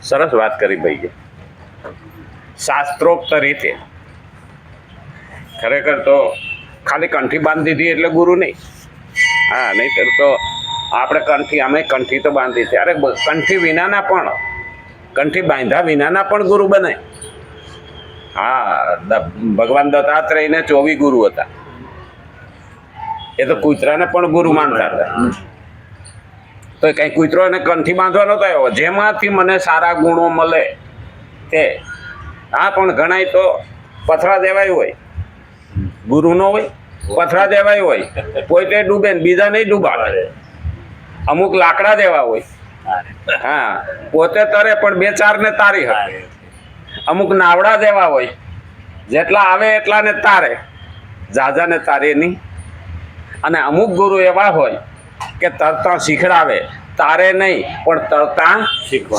સરસ વાત કરી ભાઈએ. શાસ્ત્રોક્ત રીતે ખરેખર તો ખાલી કંઠી બાંધી હતી એટલે ગુરુ નહીં. હા, નહીંતર તો આપણે કંઠી, અમે કંઠી તો બાંધી છે. અરે કંઠી વિનાના પણ, કંઠી બાંધ્યા વિનાના પણ ગુરુ બને. હા, ભગવાન દત્તાત્રેયને 24 ગુરુ હતા. એ તો કૂતરાને પણ ગુરુ માનતા હતા. તો કઈ કૂતરો એને કંઠી બાંધવા નતો આવ્યો, જેમાંથી મને સારા ગુણો મળે તે. હા, પણ ઘણા તો પથરા દેવાય હોય, ગુરુ નો હોય, પથરા દેવાય હોય, પોતે ડૂબે ને બીજા નહીં ડૂબાડે. અમુક લાકડા દેવા હોય, હા, પોતે તરે પણ 2-4 ને તારી હોય. અમુક નાવડા દેવા હોય, જેટલા આવે એટલા ને તારે, જાજા ને તારે નહીં. અને અમુક ગુરુ એવા હોય કે તરતા શીખડાવે, તારે નહીં પણ તરતા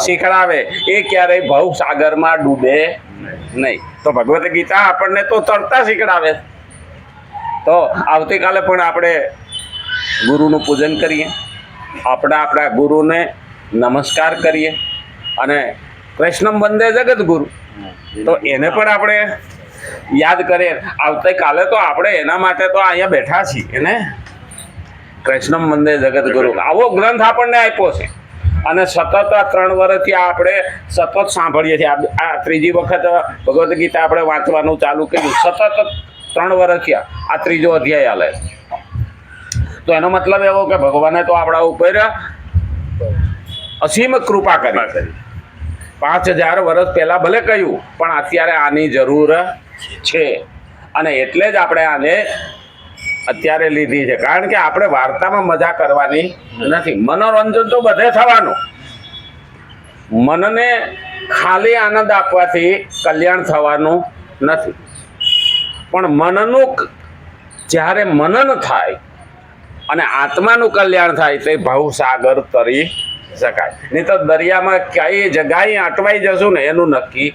શીખડાવે. એ ક્યારેય ભવ સાગરમાં ડૂબે નહીં. તો ભગવદ્ ગીતા આપણને તો તરતા શીખડાવે. તો આવતીકાલે પણ આપણે ગુરુનું પૂજન કરીએ, આપણા ગુરુને નમસ્કાર કરીએ. અને કૃષ્ણમ વંદે જગત ગુરુ, તો એને પણ આપણે યાદ કરીએ. આવતીકાલે તો આપણે એના માટે તો અહીંયા બેઠા છીએ ને. કૃષ્ણમ વંદે જગત ગુરુ આવો ગ્રંથ આપણને આપ્યો છે. અને સતત આ 3 વર્ષથી આપણે સતત સાંભળીએ છીએ. આ 3જી વખત ભગવદ્ ગીતા આપણે વાંચવાનું ચાલુ કર્યું. સતત 3 વર્ષથી આ 3જો અધ્યાય હાલે. તો એનો મતલબ એવો કે ભગવાને તો આપણા ઉપર અસીમ કૃપા કરી. 5000 વર્ષ પહેલા ભલે કહ્યું, પણ અત્યારે આની જરૂર છે. અને એટલે જ આપણે આને અત્યારે લીધી છે. કારણ કે આપણે વાર્તામાં મજા કરવાની નથી. મનોરંજન તો બધે થવાનું. મનને ખાલી આનંદ આપવાથી કલ્યાણ થવાનું નથી. પણ મનનું જ્યારે મનન થાય અને આત્માનું કલ્યાણ થાય તે ભવસાગર તરી શકાય. નહીં તો દરિયામાં કઈ જગ્યાએ અટવાઈ જશું ને એનું નક્કી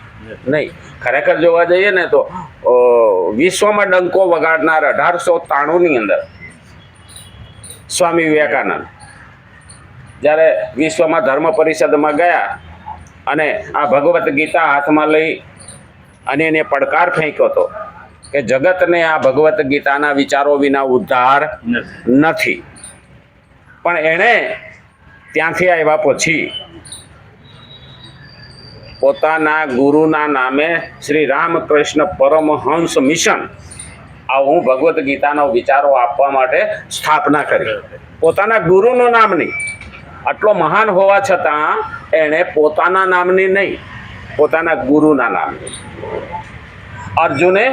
નહીં. ખરેખર જોવા જઈએ ને તો વિશ્વમાં ડંકો વગાડનાર 1893ની અંદર સ્વામી વિવેકાનંદ જ્યારે વિશ્વમાં ધર્મ પરિષદમાં ગયા અને આ ભગવદ્ ગીતા હાથમાં લઈ અને એને પડકાર ફેંક્યો હતો કે જગતને આ ભગવદ્ ગીતાના વિચારો વિના ઉદ્ધાર નથી. પણ એણે ત્યાંથી આવ્યા પછી પોતાના ગુરુના નામે શ્રી રામકૃષ્ણ પરમહંસ મિશન હું ભગવદ્ ગીતાનો વિચારો આપવા માટે સ્થાપના કરી. પોતાના ગુરુનું નામ નહીં. આટલો મહાન હોવા છતાં એણે પોતાના નામની નહીં, પોતાના ગુરુના નામની. અર્જુને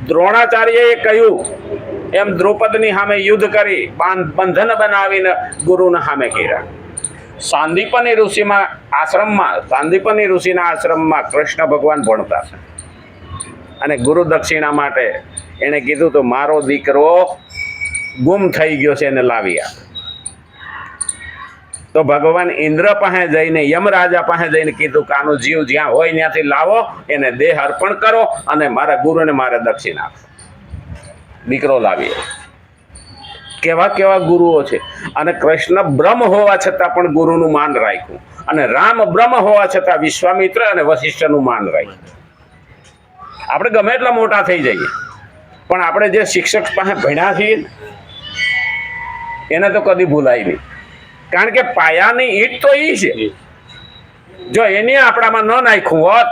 દ્રોણાચાર્યએ કહ્યું એમ દ્રૌપદની સામે યુદ્ધ કરી બંધન બનાવીને ગુરુના સામે કર્યા. સાંદીપની ઋષિના આશ્રમમાં કૃષ્ણ ભગવાન ભણતા છે. અને ગુરુ દક્ષિણા માટે એણે કીધું તો મારો દીકરો ગુમ થઈ ગયો છે, એને લાવી આપ. તો ભગવાન ઇન્દ્ર પાસે જઈને, યમરાજા પાસે જઈને કીધું કે આનો જીવ જ્યાં હોય ત્યાંથી લાવો, એને દેહ અર્પણ કરો અને મારા ગુરુને મારે દક્ષિણા આપો. દીકરો લાવી. કેવા કેવા ગુરુઓ છે. અને કૃષ્ણ બ્રહ્મ હોવા છતાં પણ ગુરુનું માન રાખ્યું. અને રામ બ્રહ્મ હોવા છતાં વિશ્વામિત્ર અને વશિષ્ઠનું માન રાખ્યું. આપણે ગમે એટલા મોટા થઈ જઈએ, પણ આપણે જે શિક્ષક પાસે ભણ્યા છીએ એને તો કદી ભૂલાય નહીં. કારણ કે પાયાની ઈંટ તો એ છે. જો એને આપણામાં ન નાખ્યું હોત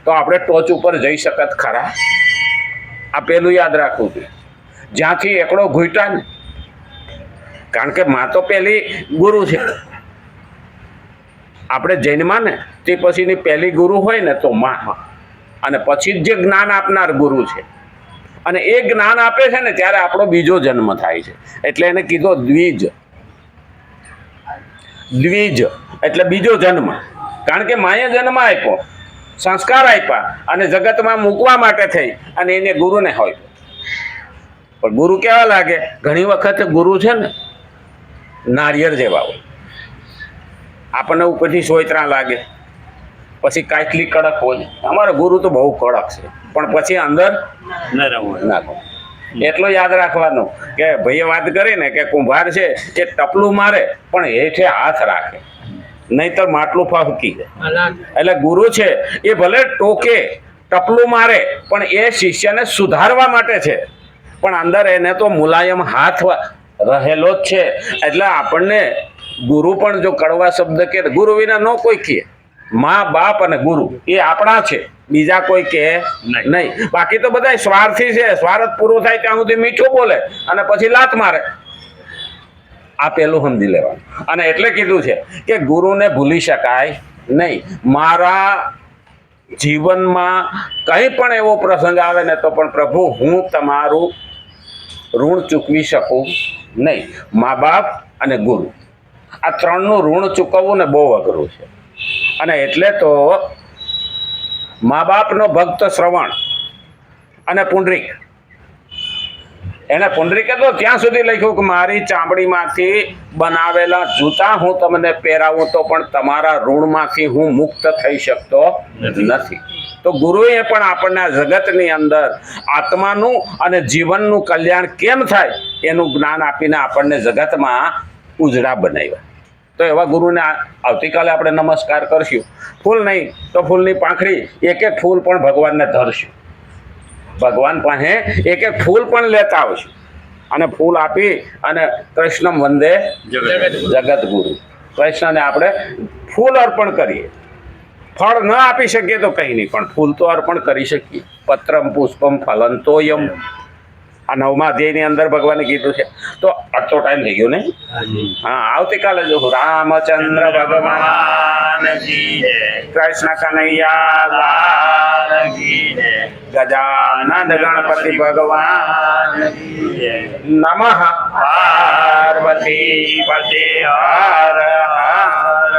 તો આપણે ટોચ ઉપર જઈ શકત ખરા. આ પેલું યાદ રાખવું જોઈએ. જ્યાંથી એકડો ઘૂંટા ને, કારણ કે માં તો પહેલી ગુરુ છે. આપણે જૈનમાં ને તે પછીની પહેલી ગુરુ હોય ને તો માં, અને પછી જે જ્ઞાન આપનાર ગુરુ છે. અને એ જ્ઞાન આપે છે ને ત્યારે આપણો બીજો જન્મ થાય છે. એટલે એને કીધો દ્વિજ. દ્વિજ એટલે બીજો જન્મ. કારણ કે માએ જન્મ આપ્યો, સંસ્કાર આપ્યા અને જગતમાં મૂકવા માટે થઈ અને એને ગુરુને હોય. પણ ગુરુ કેવા લાગે? ઘણી વખત ગુરુ છે ને નારિયેળ જેવા હોય. આપણને ઉપરથી સોયત્રા લાગે, પછી કાટલી કડક હોય. અમારો ગુરુ તો બહુ કડક છે, પણ પછી અંદર નરમ હોય. એટલો યાદ રાખવાનો કે ભાઈએ વાત કરી ને કે કુંભાર છે એ ટપલું મારે પણ હેઠે હાથ રાખે. નહીતર માટલું ફહકી જાય. એટલે ગુરુ છે એ ભલે ટોકે ટપલું મારે પણ એ શિષ્યને સુધારવા માટે છે, પણ અંદર એને તો મુલાયમ હાથ રહેલો જ છે. એટલે આપણને ગુરુ પણ જો કડવા શબ્દ કે ગુરુ વિના ન કોઈ કહે, મા બાપ અને ગુરુ એ આપણા છે, બીજા કોઈ કે નહીં. બાકી તો બધા સ્વાર્થી છે, સ્વાર્થ પૂરો થાય ત્યાં સુધી મીઠું બોલે અને પછી લાત મારે. આ પેલું સમજી લેવાનું. અને એટલે કીધું છે કે ગુરુને ભૂલી શકાય નહીં. મારા જીવનમાં કંઈ પણ એવો પ્રસંગ આવે ને તો પણ પ્રભુ હું તમારું ઋણ ચૂકવી શકું નહીં. મા બાપ અને ગુરુ આ ત્રણનું ઋણ ચૂકવવું ને બહુ અઘરું છે. અને એટલે તો મા બાપનો ભક્ત શ્રવણ અને પુંડરીક, એને પુંડરીકે તો ત્યાં સુધી લખ્યું કે મારી ચામડીમાંથી બનાવેલા જૂતા હું તમને પહેરાવું તો પણ તમારા ઋણમાંથી હું મુક્ત થઈ શકતો નથી. તો ગુરુએ પણ આપણને આ જગતની અંદર આત્માનું અને જીવનનું કલ્યાણ કેમ થાય એનું જ્ઞાન આપીને આપણને જગતમાં ઉજળા બનાવ્યા. તો એવા ગુરુને આવતીકાલે આપણે નમસ્કાર કરશું. ફૂલ નહીં તો ફૂલની પાંખડી એક એક ફૂલ પણ ભગવાનને ધરશું. ભગવાન પાસે એક એક ફૂલ પણ લેતા આવશું અને ફૂલ આપી અને કૃષ્ણ વંદે જગત ગુરુ. કૃષ્ણને આપણે ફૂલ અર્પણ કરીએ. ફળ ન આપી શકીએ તો કંઈ નહીં, પણ ફૂલ તો અર્પણ કરી શકીએ. પત્રમ પુષ્પમ ફલંતોયમ આ 9મા અધ્યાયની અંદર ભગવાને કીધું છે. તો આટલો ટાઈમ થઈ ગયો ને? હા, આવતીકાલે જો રામચંદ્ર ભગવાન કૃષ્ણ કનૈયા લાલ ગજાનંદ ગણપતિ ભગવાન નમઃ પાર્વતી પતે હર હર